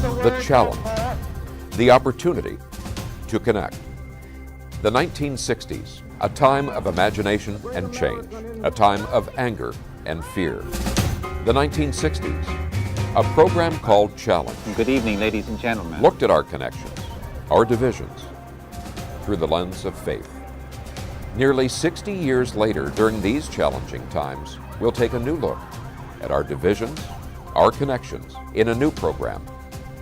the challenge, the opportunity to connect. The 1960s, a time of imagination and change, a time of anger and fear. The 1960s, a program called Challenge. Good evening, ladies and gentlemen. Looked at our connections, our divisions, through the lens of faith. Nearly 60 years later, during these challenging times, we'll take a new look at our divisions, our connections, in a new program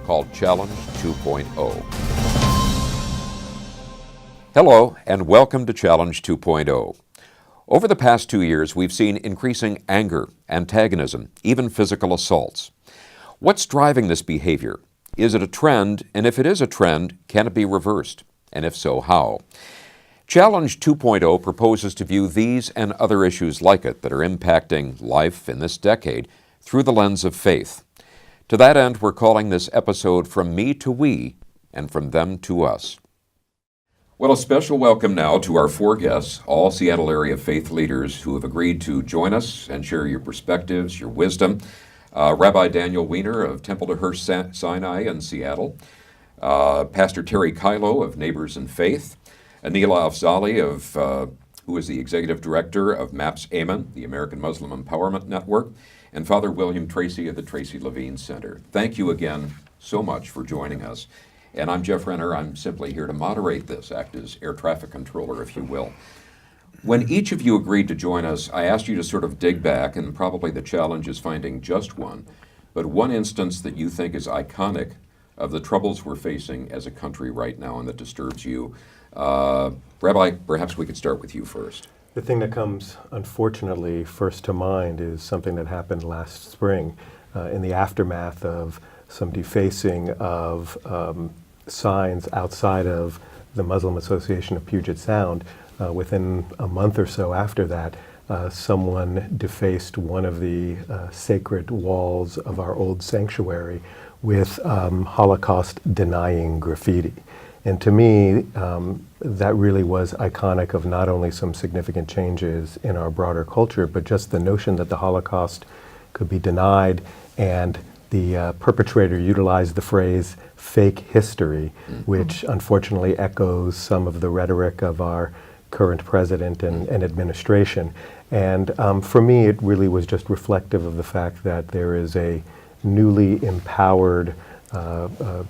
called Challenge 2.0. Hello, and welcome to Challenge 2.0. Over the past 2 years, we've seen increasing anger, antagonism, even physical assaults. What's driving this behavior? Is it a trend? And if it is a trend, can it be reversed? And if so, how? Challenge 2.0 proposes to view these and other issues like it that are impacting life in this decade through the lens of faith. To that end, we're calling this episode From Me to We and From Them to Us. Well, a special welcome now to our four guests, all Seattle area faith leaders who have agreed to join us and share your perspectives, your wisdom. Rabbi Daniel Weiner of Temple to Hirsh Sinai in Seattle, Pastor Terry Kyllo of Neighbors in Faith, Aneelah Afzali, who is the Executive Director of MAPS Amen, the American Muslim Empowerment Network, and Father William Treacy of the Treacy Levine Center. Thank you again so much for joining us. And I'm Jeff Renner. I'm simply here to moderate this, act as air traffic controller, if you will. When each of you agreed to join us, I asked you to sort of dig back, and probably the challenge is finding just one, but one instance that you think is iconic of the troubles we're facing as a country right now and that disturbs you. Rabbi, perhaps we could start with you first. The thing that comes, unfortunately, first to mind is something that happened last spring in the aftermath of some defacing of signs outside of the Muslim Association of Puget Sound. Within a month or so after that, someone defaced one of the sacred walls of our old sanctuary with Holocaust-denying graffiti. And to me, that really was iconic of not only some significant changes in our broader culture, but just the notion that the Holocaust could be denied, and the perpetrator utilized the phrase fake history, which unfortunately echoes some of the rhetoric of our current president and administration. And for me, it really was just reflective of the fact that there is a newly empowered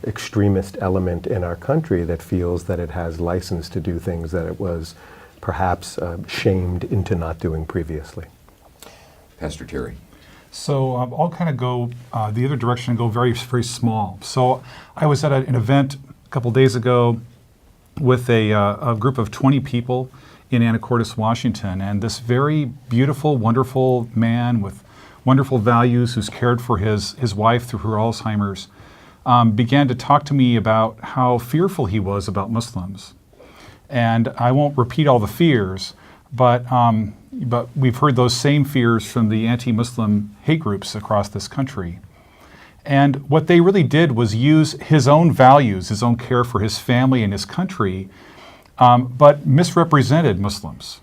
extremist element in our country that feels that it has license to do things that it was perhaps shamed into not doing previously. Pastor Terry. So I'll kind of go the other direction and go very, very small. So I was at an event a couple days ago with a group of 20 people in Anacortes, Washington, and this very beautiful, wonderful man with wonderful values who's cared for his wife through her Alzheimer's began to talk to me about how fearful he was about Muslims. And I won't repeat all the fears, but we've heard those same fears from the anti-Muslim hate groups across this country. And what they really did was use his own values, his own care for his family and his country, but misrepresented Muslims.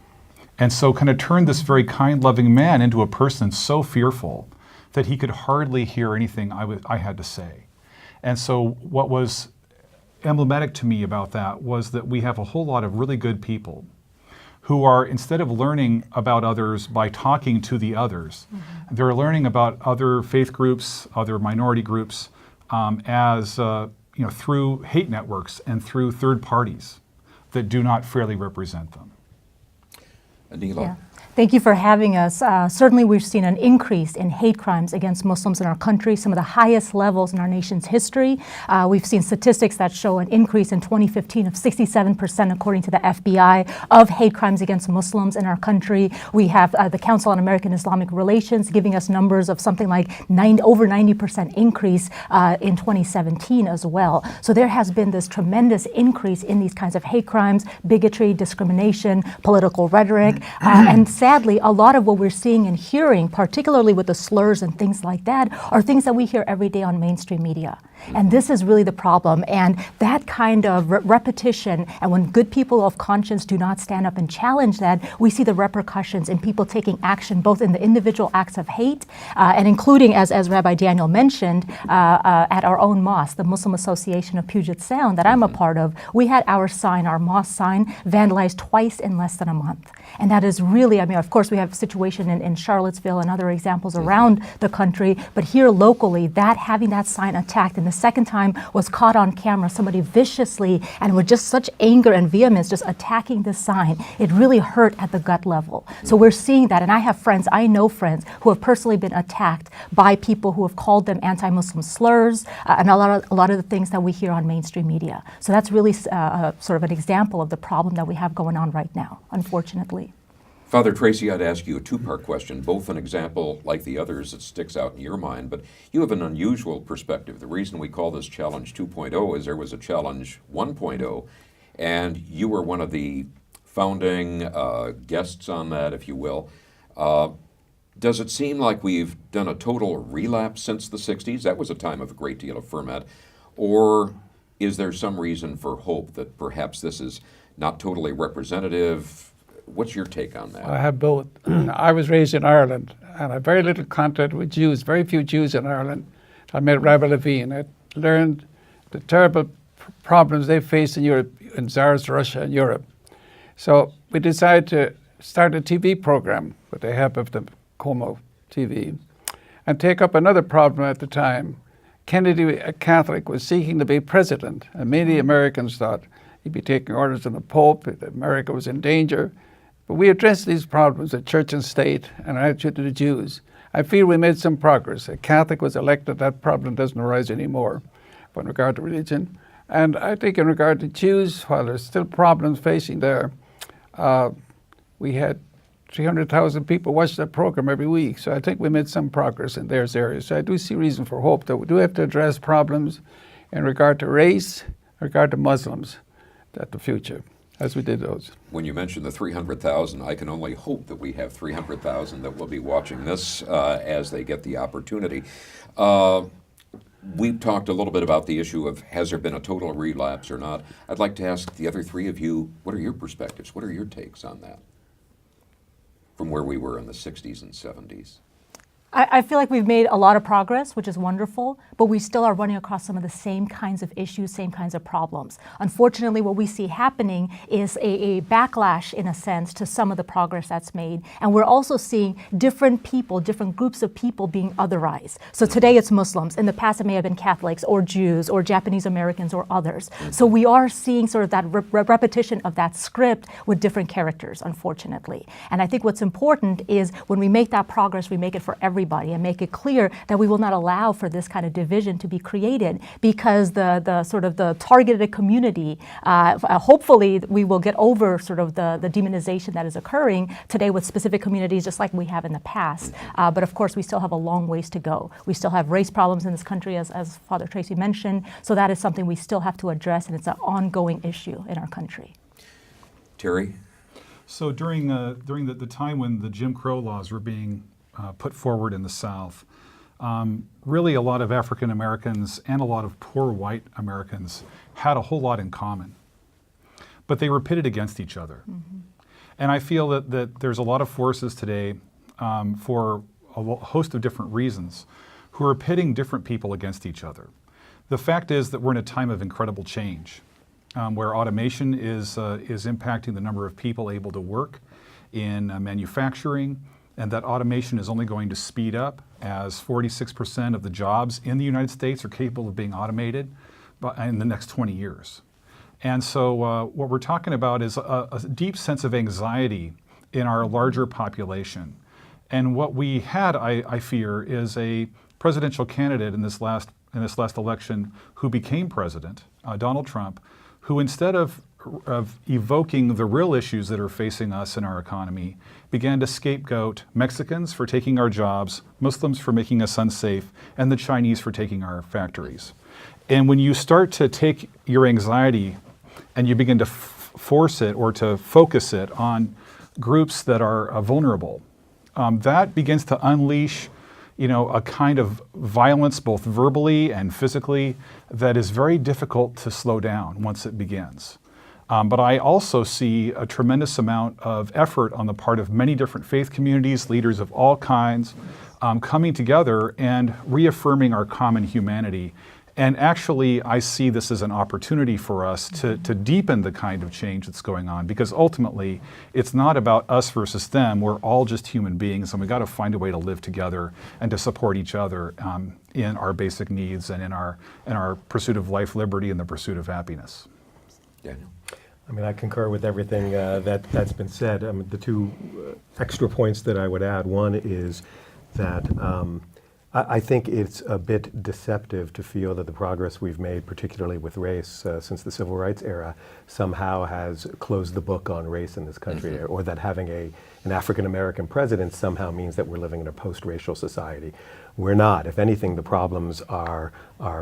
And so kind of turned this very kind, loving man into a person so fearful that he could hardly hear anything I had to say. And so what was emblematic to me about that was that we have a whole lot of really good people who are, instead of learning about others by talking to the others, they're learning about other faith groups, other minority groups, through hate networks and through third parties that do not fairly represent them. Aneelah. Yeah. Thank you for having us. Certainly we've seen an increase in hate crimes against Muslims in our country, some of the highest levels in our nation's history. We've seen statistics that show an increase in 2015 of 67%, according to the FBI, of hate crimes against Muslims in our country. We have the Council on American Islamic Relations giving us numbers of something like over 90% increase in 2017 as well. So there has been this tremendous increase in these kinds of hate crimes, bigotry, discrimination, political rhetoric, and And sadly, a lot of what we're seeing and hearing, particularly with the slurs and things like that, are things that we hear every day on mainstream media. And this is really the problem. And that kind of repetition, and when good people of conscience do not stand up and challenge that, we see the repercussions in people taking action, both in the individual acts of hate, and including, as Rabbi Daniel mentioned, at our own mosque, the Muslim Association of Puget Sound that I'm a part of, we had our sign, our mosque sign, vandalized twice in less than a month. And that is really, I mean, of course, we have a situation in Charlottesville and other examples around the country, but here locally, having that sign attacked, and the second time was caught on camera, somebody viciously and with just such anger and vehemence just attacking the sign. It really hurt at the gut level. So we're seeing that, and I know friends who have personally been attacked by people who have called them anti-Muslim slurs, and a lot of the things that we hear on mainstream media. So that's really sort of an example of the problem that we have going on right now, unfortunately. Father Treacy, I'd ask you a two-part question, both an example like the others that sticks out in your mind, but you have an unusual perspective. The reason we call this Challenge 2.0 is there was a Challenge 1.0, and you were one of the founding guests on that, if you will. Does it seem like we've done a total relapse since the 60s? That was a time of a great deal of ferment. Or is there some reason for hope that perhaps this is not totally representative? What's your take on that? I have both. I was raised in Ireland, and I had very little contact with Jews, very few Jews in Ireland. I met Rabbi Levine. I learned the terrible problems they faced in Europe, in Tsarist Russia and Europe. So we decided to start a TV program with the help of the Como TV and take up another problem at the time. Kennedy, a Catholic, was seeking to be president, and many Americans thought he'd be taking orders from the Pope, that America was in danger. But we addressed these problems at church and state and our attitude to the Jews. I feel we made some progress. A Catholic was elected, that problem doesn't arise anymore, but in regard to religion. And I think in regard to Jews, while there's still problems facing there, we had 300,000 people watch that program every week. So I think we made some progress in those areas. So I do see reason for hope that we do have to address problems in regard to race, in regard to Muslims, at the future, as we did those. When you mentioned the 300,000, I can only hope that we have 300,000 that will be watching this as they get the opportunity. We've talked a little bit about the issue of has there been a total relapse or not. I'd like to ask the other three of you, what are your perspectives? What are your takes on that from where we were in the 60s and 70s? I feel like we've made a lot of progress, which is wonderful, but we still are running across some of the same kinds of issues, same kinds of problems. Unfortunately, what we see happening is a backlash, in a sense, to some of the progress that's made. And we're also seeing different people, different groups of people being otherized. So today it's Muslims. In the past, it may have been Catholics or Jews or Japanese Americans or others. So we are seeing sort of that repetition of that script with different characters, unfortunately. And I think what's important is when we make that progress, we make it for everybody and make it clear that we will not allow for this kind of division to be created, because the sort of the targeted community, hopefully we will get over sort of the demonization that is occurring today with specific communities, just like we have in the past. But of course, we still have a long ways to go. We still have race problems in this country, as Father Treacy mentioned. So that is something we still have to address, and it's an ongoing issue in our country. Terry? So during the time when the Jim Crow laws were being put forward in the South, really a lot of African Americans and a lot of poor white Americans had a whole lot in common, but they were pitted against each other. Mm-hmm. And I feel that there's a lot of forces today for a host of different reasons who are pitting different people against each other. The fact is that we're in a time of incredible change, where automation is impacting the number of people able to work in manufacturing, and that automation is only going to speed up as 46% of the jobs in the United States are capable of being automated in the next 20 years. And so what we're talking about is a deep sense of anxiety in our larger population. And what we had, I fear, is a presidential candidate in this last election who became president, Donald Trump, who instead of evoking the real issues that are facing us in our economy, began to scapegoat Mexicans for taking our jobs, Muslims for making us unsafe, and the Chinese for taking our factories. And when you start to take your anxiety and you begin to force it or to focus it on groups that are vulnerable, that begins to unleash, a kind of violence, both verbally and physically, that is very difficult to slow down once it begins. But I also see a tremendous amount of effort on the part of many different faith communities, leaders of all kinds, coming together and reaffirming our common humanity. And actually, I see this as an opportunity for us to deepen the kind of change that's going on, because ultimately, it's not about us versus them. We're all just human beings, and we've got to find a way to live together and to support each other in our basic needs and in our pursuit of life, liberty, and the pursuit of happiness. Daniel? I mean, I concur with everything that's been said. I mean, the two extra points that I would add, one is that I think it's a bit deceptive to feel that the progress we've made, particularly with race since the civil rights era, somehow has closed the book on race in this country, or that having an African-American president somehow means that we're living in a post-racial society. We're not. If anything, the problems are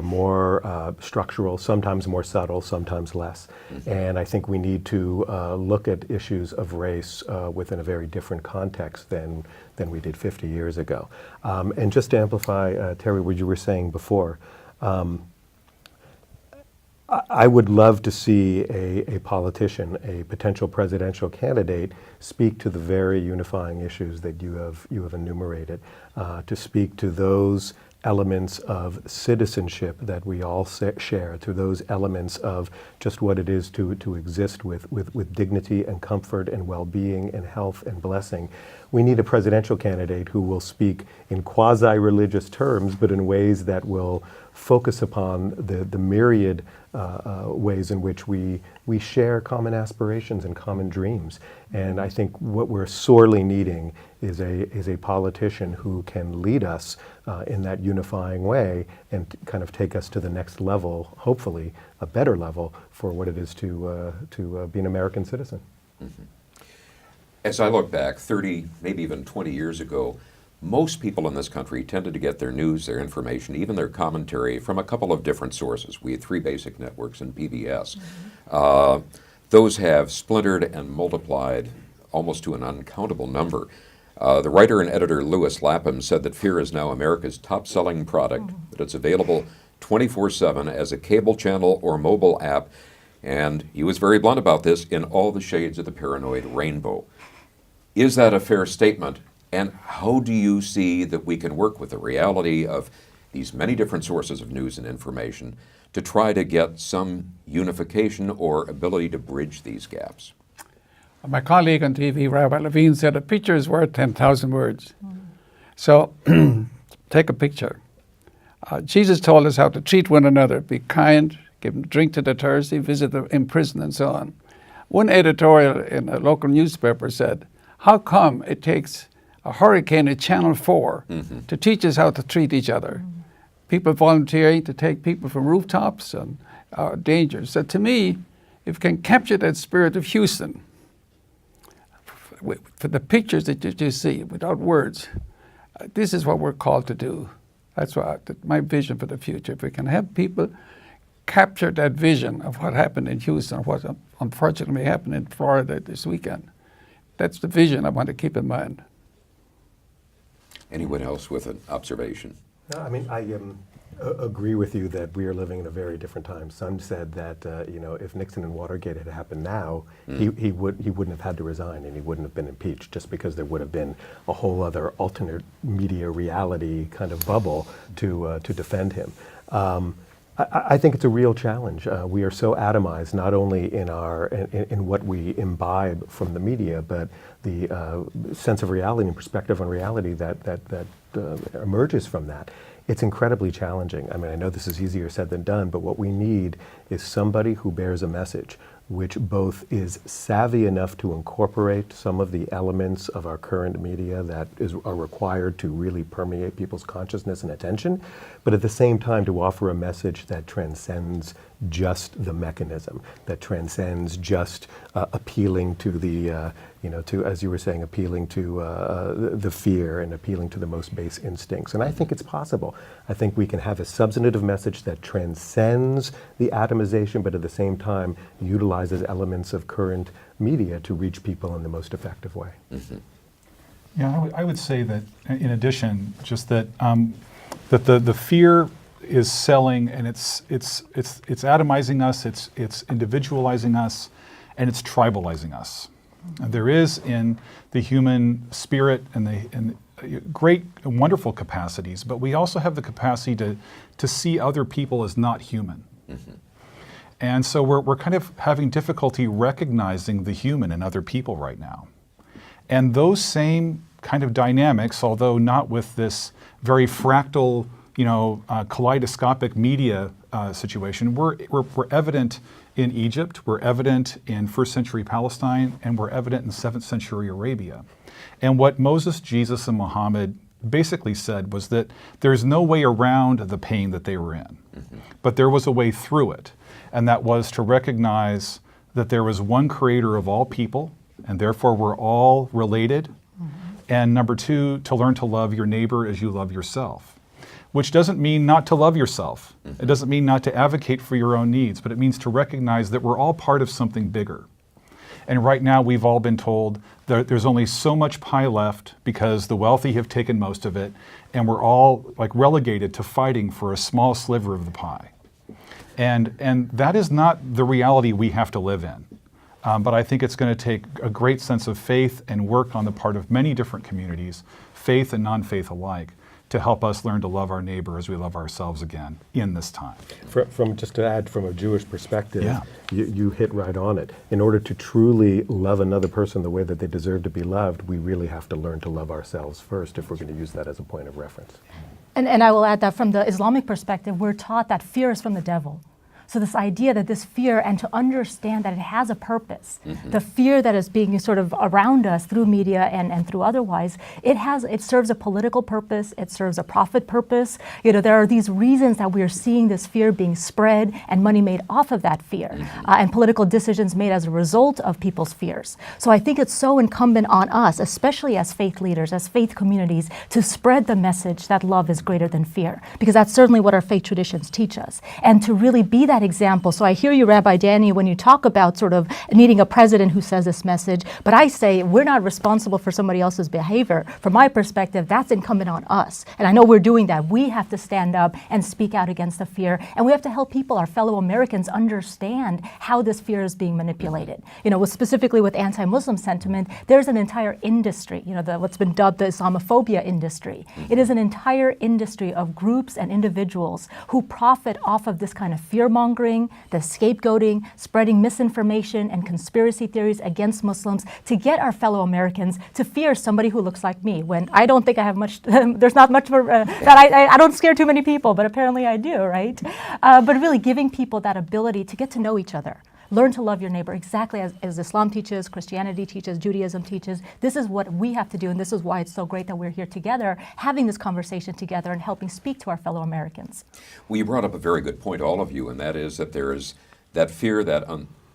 more structural, sometimes more subtle, sometimes less. And I think we need to look at issues of race within a very different context than we did 50 years ago. And just to amplify, Terry, what you were saying before, I would love to see a politician, a potential presidential candidate, speak to the very unifying issues that you have enumerated, to speak to those elements of citizenship that we all share, to those elements of just what it is to exist with dignity and comfort and well-being and health and blessing. We need a presidential candidate who will speak in quasi-religious terms, but in ways that will focus upon the myriad ways in which we share common aspirations and common dreams. And I think what we're sorely needing is a politician who can lead us in that unifying way and kind of take us to the next level, hopefully a better level, for what it is to be an American citizen. Mm-hmm. As I look back 30, maybe even 20 years ago, most people in this country tended to get their news, their information, even their commentary from a couple of different sources. We had three basic networks and PBS. Those have splintered and multiplied almost to an uncountable number. The writer and editor Lewis Lapham said that Fear is now America's top-selling product, that it's available 24/7 as a cable channel or mobile app, and he was very blunt about this, in all the shades of the paranoid rainbow. Is that a fair statement? And how do you see that we can work with the reality of these many different sources of news and information to try to get some unification or ability to bridge these gaps? My colleague on TV, Rabbi Levine, said a picture is worth 10,000 words. So take a picture. Jesus told us how to treat one another, be kind, give them drink to the thirsty, visit them in prison, and so on. One editorial in a local newspaper said, how come it takes a hurricane at Channel 4 to teach us how to treat each other? People volunteering to take people from rooftops and dangers. So to me, if we can capture that spirit of Houston, for the pictures that you see without words, this is what we're called to do. That's my vision for the future. If we can have people capture that vision of what happened in Houston, what unfortunately happened in Florida this weekend, that's the vision I want to keep in mind. Anyone else with an observation? No, I mean, I agree with you that we are living in a very different time. Some said that if Nixon and Watergate had happened now, he wouldn't have had to resign and he wouldn't have been impeached, just because there would have been a whole other alternate media reality kind of bubble to defend him. I think it's a real challenge. We are so atomized, not only in what we imbibe from the media, but the sense of reality and perspective on reality that emerges from that. It's incredibly challenging. I mean, I know this is easier said than done, but what we need is somebody who bears a message which both is savvy enough to incorporate some of the elements of our current media that are required to really permeate people's consciousness and attention, but at the same time to offer a message that transcends just the mechanism, that transcends just appealing to the, to, as you were saying, appealing to the fear and appealing to the most base instincts. And I think it's possible. I think we can have a substantive message that transcends the atomization, but at the same time utilizes elements of current media to reach people in the most effective way. Mm-hmm. Yeah, I would say that in addition, just that that the fear is selling, and it's atomizing us, it's individualizing us, and it's tribalizing us. And there is in the human spirit and the great and wonderful capacities, but we also have the capacity to see other people as not human. Mm-hmm. And so we're kind of having difficulty recognizing the human in other people right now. And those same kind of dynamics, although not with this very fractal, kaleidoscopic media situation, were evident in Egypt, were evident in first century Palestine, and were evident in 7th century Arabia. And what Moses, Jesus, and Muhammad basically said was that there's no way around the pain that they were in, mm-hmm. but there was a way through it. And that was to recognize that there was one creator of all people, and therefore we're all related. Mm-hmm. And number 2, to learn to love your neighbor as you love yourself. Which doesn't mean not to love yourself. Mm-hmm. It doesn't mean not to advocate for your own needs, but it means to recognize that we're all part of something bigger. And right now we've all been told that there's only so much pie left because the wealthy have taken most of it, and we're all like relegated to fighting for a small sliver of the pie. And that is not the reality we have to live in. But I think it's going to take a great sense of faith and work on the part of many different communities, faith and non-faith alike, to help us learn to love our neighbor as we love ourselves again in this time. From just to add, from a Jewish perspective, yeah. you hit right on it. In order to truly love another person the way that they deserve to be loved, we really have to learn to love ourselves first if we're going to use that as a point of reference. And I will add that from the Islamic perspective, we're taught that fear is from the devil. So this idea that this fear, and to understand that it has a purpose, mm-hmm. the fear that is being sort of around us through media and through otherwise, it serves a political purpose, it serves a profit purpose. There are these reasons that we are seeing this fear being spread and money made off of that fear, mm-hmm. And political decisions made as a result of people's fears. So I think it's so incumbent on us, especially as faith leaders, as faith communities, to spread the message that love is greater than fear, because that's certainly what our faith traditions teach us, and to really be that example. So I hear you, Rabbi Danny, when you talk about sort of needing a president who says this message, but I say we're not responsible for somebody else's behavior. From my perspective, that's incumbent on us. And I know we're doing that. We have to stand up and speak out against the fear, and we have to help people, our fellow Americans, understand how this fear is being manipulated. Specifically with anti-Muslim sentiment, there's an entire industry, what's been dubbed the Islamophobia industry. It is an entire industry of groups and individuals who profit off of this kind of fear-mongering, the scapegoating, spreading misinformation and conspiracy theories against Muslims to get our fellow Americans to fear somebody who looks like me, when I don't think I have much, there's not much that I don't scare too many people, but apparently I do, right? But really giving people that ability to get to know each other. Learn to love your neighbor exactly as Islam teaches, Christianity teaches, Judaism teaches. This is what we have to do, and this is why it's so great that we're here together, having this conversation together and helping speak to our fellow Americans. Well, you brought up a very good point, all of you, and that is that there is that fear, that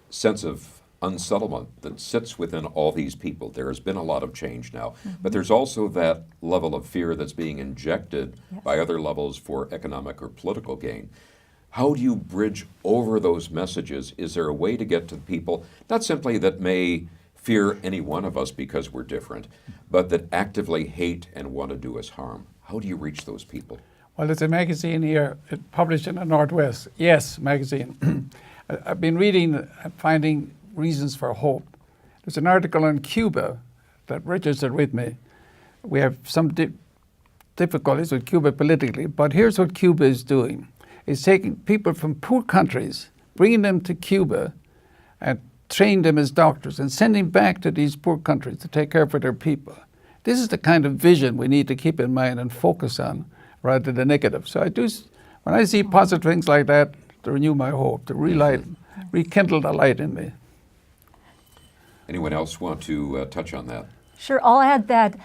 sense of unsettlement that sits within all these people. There has been a lot of change now, mm-hmm. but there's also that level of fear that's being injected yes. by other levels for economic or political gain. How do you bridge over those messages? Is there a way to get to people, not simply that may fear any one of us because we're different, but that actively hate and want to do us harm? How do you reach those people? Well, there's a magazine here, published in the Northwest, Yes magazine. I've been reading, finding reasons for hope. There's an article on Cuba that registered with me. We have some difficulties with Cuba politically, but here's what Cuba is doing. It's taking people from poor countries, bringing them to Cuba and train them as doctors and sending back to these poor countries to take care of their people. This is the kind of vision we need to keep in mind and focus on rather than negative. So when I see positive things like that, to renew my hope, to rekindle the light in me. Anyone else want to touch on that? Sure, I'll add that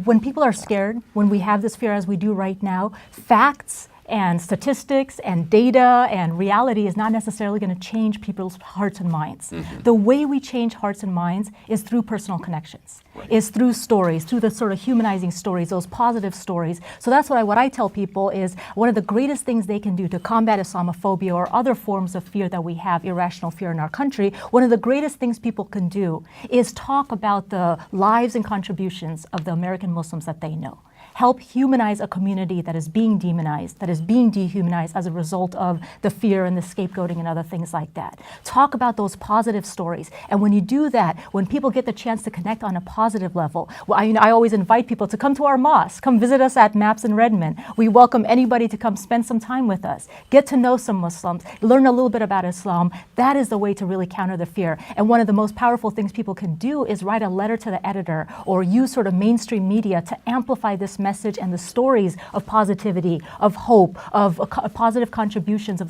when people are scared, when we have this fear as we do right now, facts and statistics and data and reality is not necessarily going to change people's hearts and minds. The way we change hearts and minds is through personal connections, is through stories, through the sort of humanizing stories, those positive stories. So that's what I tell people is one of the greatest things they can do to combat Islamophobia or other forms of fear that we have, irrational fear in our country. One of the greatest things people can do is talk about the lives and contributions of the American Muslims that they know. Help humanize a community that is being demonized, that is being dehumanized as a result of the fear and the scapegoating and other things like that. Talk about those positive stories. And when you do that, when people get the chance to connect on a positive level, well, I always invite people to come to our mosque, come visit us at MAPS in Redmond. We welcome anybody to come spend some time with us, get to know some Muslims, learn a little bit about Islam. That is the way to really counter the fear. And one of the most powerful things people can do is write a letter to the editor or use sort of mainstream media to amplify this message and the stories of positivity, of hope, of positive contributions of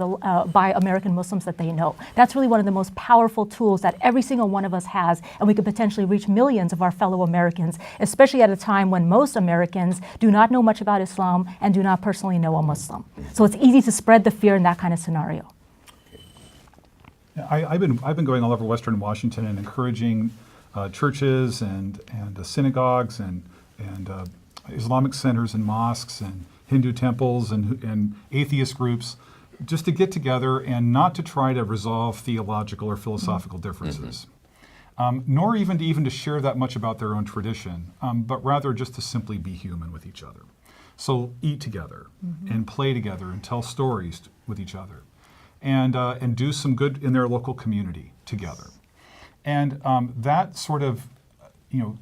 by American Muslims that they know. That's really one of the most powerful tools that every single one of us has, and we could potentially reach millions of our fellow Americans, especially at a time when most Americans do not know much about Islam and do not personally know a Muslim. So it's easy to spread the fear in that kind of scenario. I've been going all over Western Washington and encouraging churches and synagogues and Islamic centers and mosques and Hindu temples and atheist groups just to get together and not to try to resolve theological or philosophical differences, nor even to share that much about their own tradition, but rather just to simply be human with each other. So eat together and play together and tell stories with each other and do some good in their local community together. And that sort of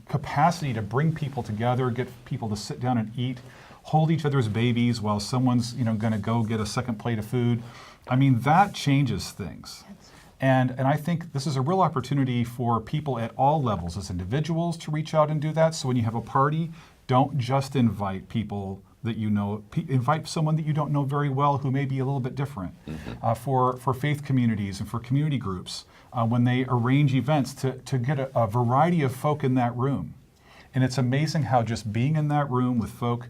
capacity to bring people together, get people to sit down and eat, hold each other's babies while someone's going to go get a second plate of food. I mean, that changes things. And I think this is a real opportunity for people at all levels as individuals to reach out and do that. So when you have a party, don't just invite people that you know, invite someone that you don't know very well who may be a little bit different. For faith communities and for community groups, when they arrange events to get a variety of folk in that room. And it's amazing how just being in that room with folk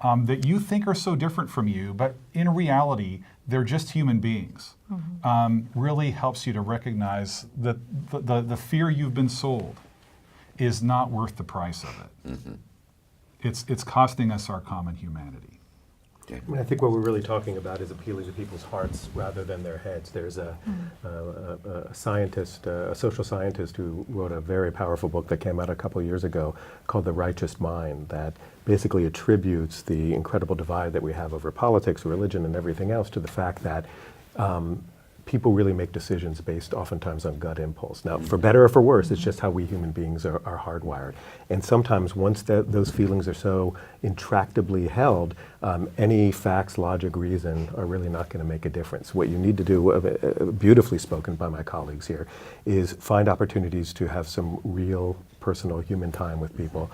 that you think are so different from you, but in reality, they're just human beings, really helps you to recognize that the fear you've been sold is not worth the price of it. It's costing us our common humanity. I mean, I think what we're really talking about is appealing to people's hearts rather than their heads. There's a scientist, a social scientist who wrote a very powerful book that came out a couple of years ago called The Righteous Mind that basically attributes the incredible divide that we have over politics, religion, and everything else to the fact that people really make decisions based oftentimes on gut impulse. Now, for better or for worse, it's just how we human beings are hardwired. And sometimes once those feelings are so intractably held, any facts, logic, reason are really not going to make a difference. What you need to do, beautifully spoken by my colleagues here, is find opportunities to have some real personal human time with people,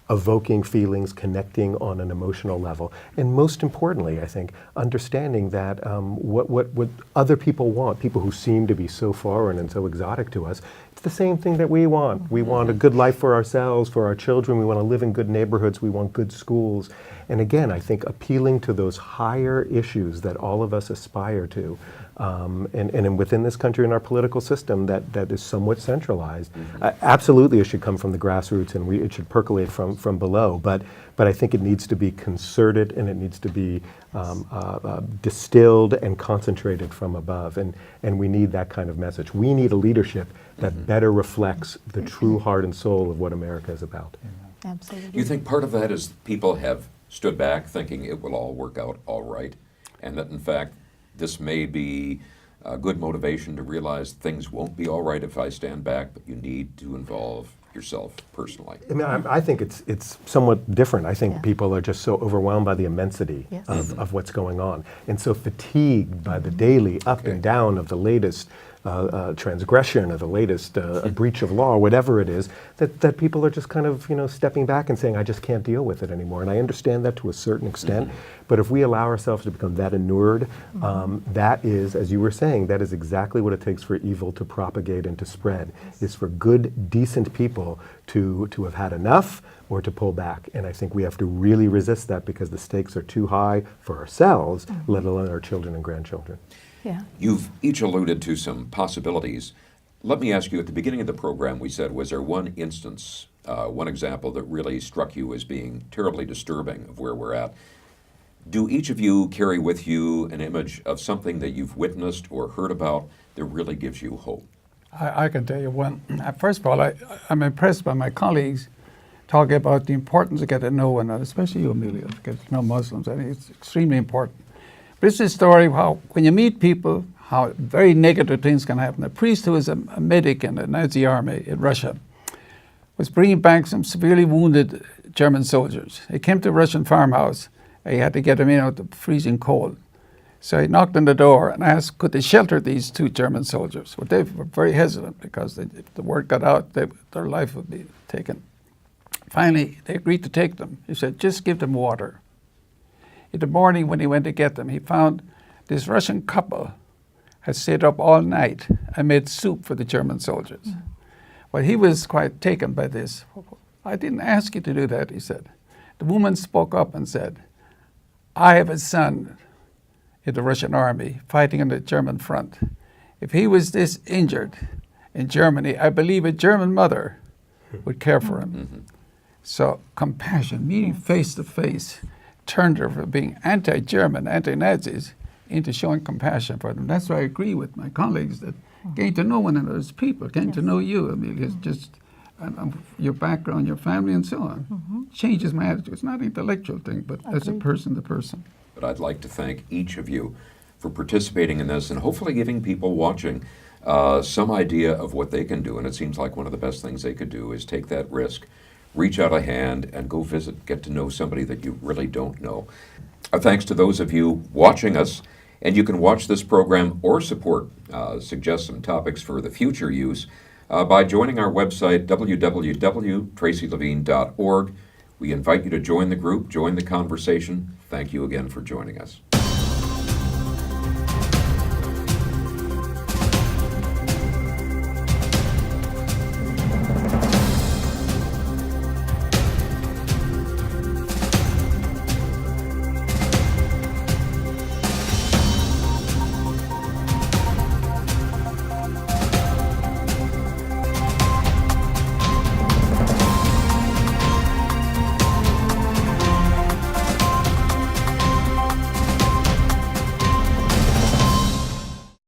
evoking feelings, connecting on an emotional level, and most importantly, I think, understanding that what other people want, people who seem to be so foreign and so exotic to us, it's the same thing that we want. We want a good life for ourselves, for our children. We want to live in good neighborhoods. We want good schools. And again, I think appealing to those higher issues that all of us aspire to, and within this country and our political system that is somewhat centralized, absolutely it should come from the grassroots and it should percolate from below. But I think it needs to be concerted and it needs to be distilled and concentrated from above. And we need that kind of message. We need a leadership that better reflects the true heart and soul of what America is about. Absolutely. You think part of that is people have stood back thinking it will all work out all right, and that in fact this may be a good motivation to realize things won't be all right if I stand back, but you need to involve yourself personally? I mean, I think it's somewhat different. I think people are just so overwhelmed by the immensity of what's going on, and so fatigued by the daily up and down of the latest transgression or the latest breach of law, whatever it is, that people are just kind of stepping back and saying, I just can't deal with it anymore. And I understand that to a certain extent, but if we allow ourselves to become that inured, that is, as you were saying, that is exactly what it takes for evil to propagate and to spread, is for good, decent people to have had enough, or to pull back. And I think we have to really resist that because the stakes are too high for ourselves, let alone our children and grandchildren. Yeah. You've each alluded to some possibilities. Let me ask you, at the beginning of the program, we said, was there one instance, one example that really struck you as being terribly disturbing of where we're at? Do each of you carry with you an image of something that you've witnessed or heard about that really gives you hope? I can tell you one. First of all, I'm impressed by my colleagues talking about the importance of getting to know one another, especially you, Amelia, to get to know Muslims. I think it's extremely important. But it's a story of how, when you meet people, how very negative things can happen. A priest who was a medic in the Nazi army in Russia was bringing back some severely wounded German soldiers. He came to a Russian farmhouse. He had to get them in out of the freezing cold. So he knocked on the door and asked, could they shelter these 2 German soldiers? Well, they were very hesitant because if the word got out, their life would be taken. Finally, they agreed to take them. He said, just give them water. In the morning when he went to get them, he found this Russian couple had stayed up all night and made soup for the German soldiers. Well, he was quite taken by this. I didn't ask you to do that, he said. The woman spoke up and said, I have a son in the Russian army fighting on the German front. If he was this injured in Germany, I believe a German mother would care for him. So compassion, meeting face to face, turned her from being anti-German, anti-Nazis, into showing compassion for them. That's why I agree with my colleagues that getting to know one another as people, getting to know you, Amelia, is just your background, your family, and so on. Changes my attitude. It's not an intellectual thing, but as a person to person. But I'd like to thank each of you for participating in this and hopefully giving people watching some idea of what they can do. And it seems like one of the best things they could do is take that risk, reach out a hand, and go visit, get to know somebody that you really don't know. Our thanks to those of you watching us. And you can watch this program or suggest some topics for the future use by joining our website, www.treacylevine.org. We invite you to join the group, join the conversation. Thank you again for joining us.